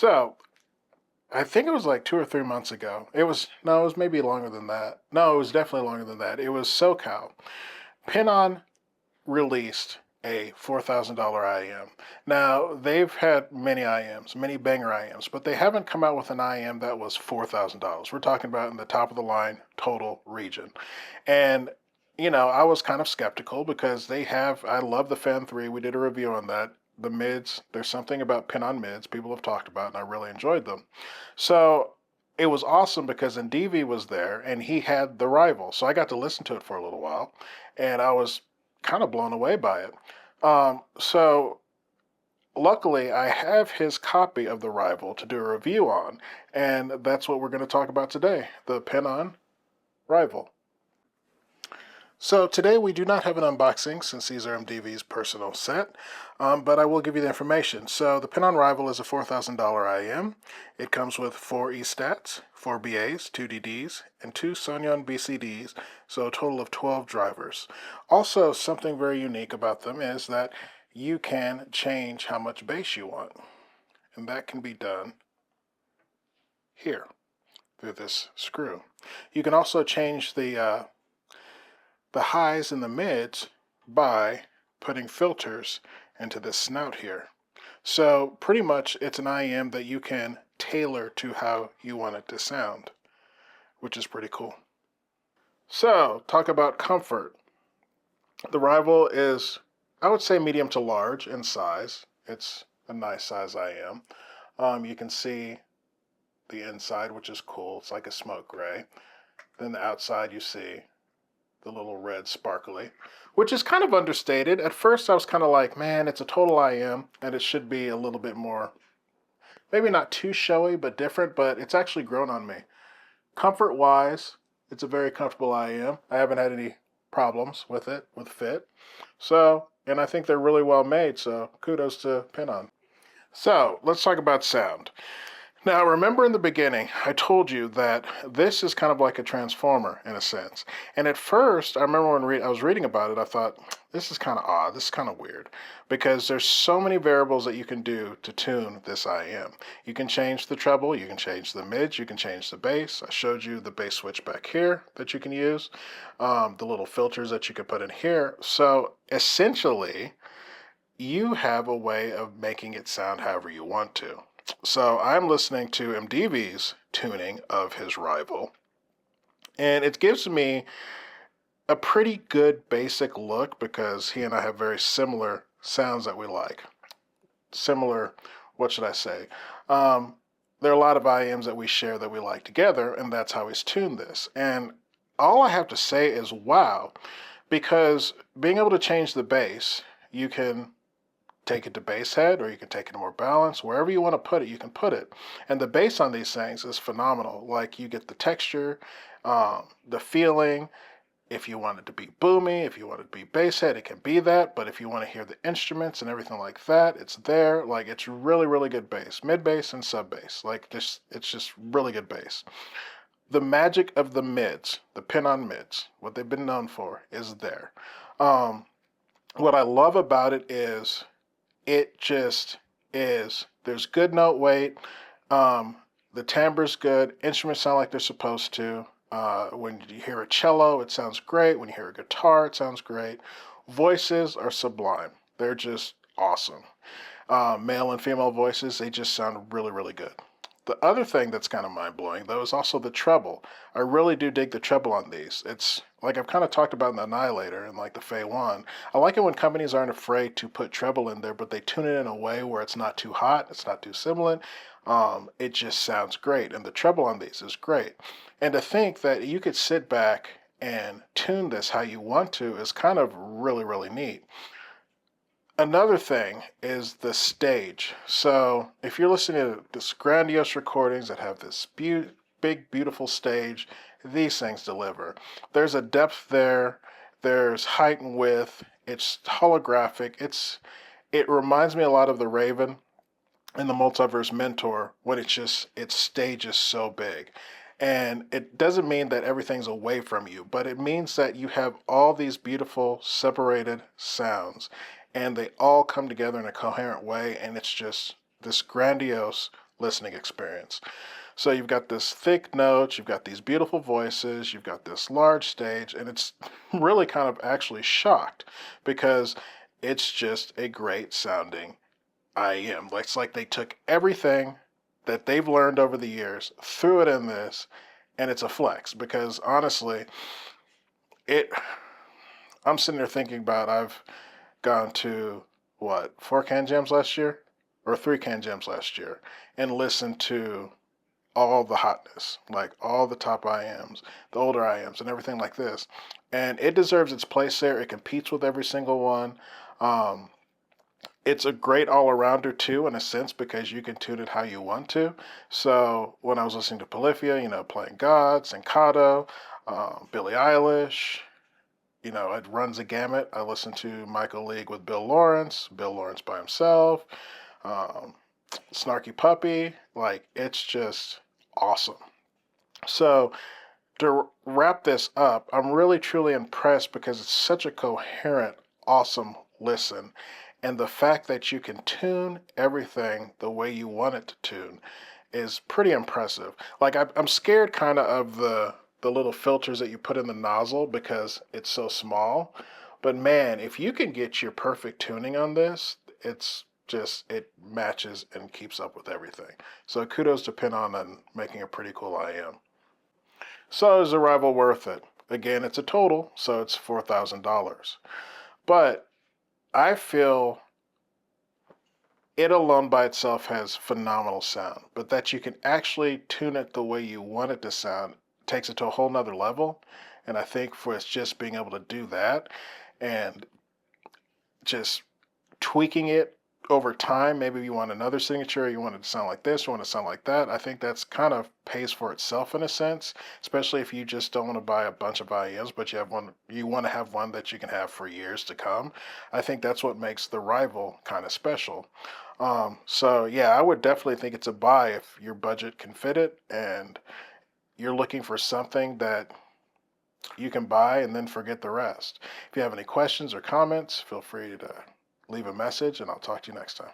So I think it was like 2 or 3 months ago. It was maybe longer than that. No, it was definitely longer than that. It was SoCal. Penon released a $4,000 IM. Now, they've had many IMs, many banger IMs, but they haven't come out with an IM that was $4,000. We're talking about in the top of the line total region. And, I was kind of skeptical because I love the Fan 3. We did a review on that. The mids, there's something about Penon mids people have talked about, and I really enjoyed them. So it was awesome because Ndivi was there and he had the rival. So I got to listen to it for a little while and I was kind of blown away by it. So luckily, I have his copy of The Rival to do a review on, and that's what we're going to talk about today, the Penon Rival. So today we do not have an unboxing since these are MDV's personal set, but I will give you the information. So the Penon Rival is a $4,000 IM. It comes with 4 E-stats, 4 BAs, 2 DDs, and 2 Sonyon BCDs, so a total of 12 drivers. Also, something very unique about them is that you can change how much bass you want, and that can be done here through this screw. You can also change the highs and the mids by putting filters into this snout here. So pretty much it's an IM that you can tailor to how you want it to sound, which is pretty cool. So talk about comfort. The Rival is, I would say, medium to large in size. It's a nice size IM. You can see the inside, which is cool. It's like a smoke gray. Then the outside you see the little red sparkly, which is kind of understated. At first I was kind of like, man, it's a total IM and it should be a little bit more, maybe not too showy, but different, but it's actually grown on me. Comfort wise, it's a very comfortable IM. I haven't had any problems with it, with fit. So, and I think they're really well made, so kudos to Penon. So let's talk about sound. Now, remember in the beginning, I told you that this is kind of like a transformer in a sense. And at first, I remember when I was reading about it, I thought, this is kind of odd, this is kind of weird, because there's so many variables that you can do to tune this IM. You can change the treble, you can change the mids, you can change the bass. I showed you the bass switch back here that you can use, the little filters that you can put in here. So essentially, you have a way of making it sound however you want to. So I'm listening to MDV's tuning of his Rival, and it gives me a pretty good basic look because he and I have very similar sounds that we like. Similar, what should I say? There are a lot of IMs that we share that we like together, and that's how he's tuned this. And all I have to say is wow, because being able to change the bass, you can take it to bass head or you can take it to more balance. Wherever you want to put it, you can put it. And the bass on these things is phenomenal. Like you get the texture, the feeling. If you want it to be boomy, if you want it to be bass head, it can be that. But if you want to hear the instruments and everything like that, it's there. Like it's really, really good bass. Mid bass and sub bass. Like it's just really good bass. The magic of the mids, the Penon mids, what they've been known for, is there. What I love about it is it just is. There's good note weight. The timbre's good. Instruments sound like they're supposed to. When you hear a cello, it sounds great. When you hear a guitar, it sounds great. Voices are sublime. They're just awesome. Male and female voices, they just sound really, really good. The other thing that's kind of mind-blowing, though, is also the treble. I really do dig the treble on these. It's like I've kind of talked about in the Annihilator and like the Fey 1. I like it when companies aren't afraid to put treble in there, but they tune it in a way where it's not too hot, it's not too sibilant. It just sounds great, and the treble on these is great. And to think that you could sit back and tune this how you want to is kind of really, really neat. Another thing is the stage. So if you're listening to this grandiose recordings that have this big, beautiful stage, these things deliver. There's a depth there. There's height and width. It's holographic. It reminds me a lot of the Raven in the Multiverse Mentor when its stage is so big. And it doesn't mean that everything's away from you, but it means that you have all these beautiful separated sounds and they all come together in a coherent way, and it's just this grandiose, listening experience. So you've got this thick notes, you've got these beautiful voices, you've got this large stage, and it's really kind of actually shocked because it's just a great sounding IEM. It's like they took everything that they've learned over the years, threw it in this, and it's a flex because honestly, it I'm sitting there thinking about I've gone to what, 4 can jams last year? Or 3 can jams last year and listened to all the hotness, like all the top IMs, the older IMs, and everything like this. And it deserves its place there. It competes with every single one. Um, it's a great all arounder too, in a sense, because you can tune it how you want to. So when I was listening to Polyphia, playing God, Senkato, Billie Eilish, it runs a gamut. I listened to Michael League with Bill Lawrence by himself, um, Snarky Puppy. Like, it's just awesome. So to wrap this up, I'm really truly impressed because it's such a coherent, awesome listen. And the fact that you can tune everything the way you want it to tune is pretty impressive. Like I'm scared kind of the little filters that you put in the nozzle because it's so small. But man, if you can get your perfect tuning on this, it matches and keeps up with everything. So kudos to Penon on making a pretty cool IM. So is Arrival worth it? Again, it's a total, so it's $4,000. But I feel it alone by itself has phenomenal sound, but that you can actually tune it the way you want it to sound takes it to a whole nother level. And I think for it's just being able to do that and just tweaking it over time, maybe you want another signature, you want it to sound like this, you want it to sound like that. I think that's kind of pays for itself in a sense, especially if you just don't want to buy a bunch of IEMs, but you want to have one that you can have for years to come. I think that's what makes the Rival kind of special. So yeah, I would definitely think it's a buy if your budget can fit it and you're looking for something that you can buy and then forget the rest. If you have any questions or comments, feel free to leave a message and I'll talk to you next time.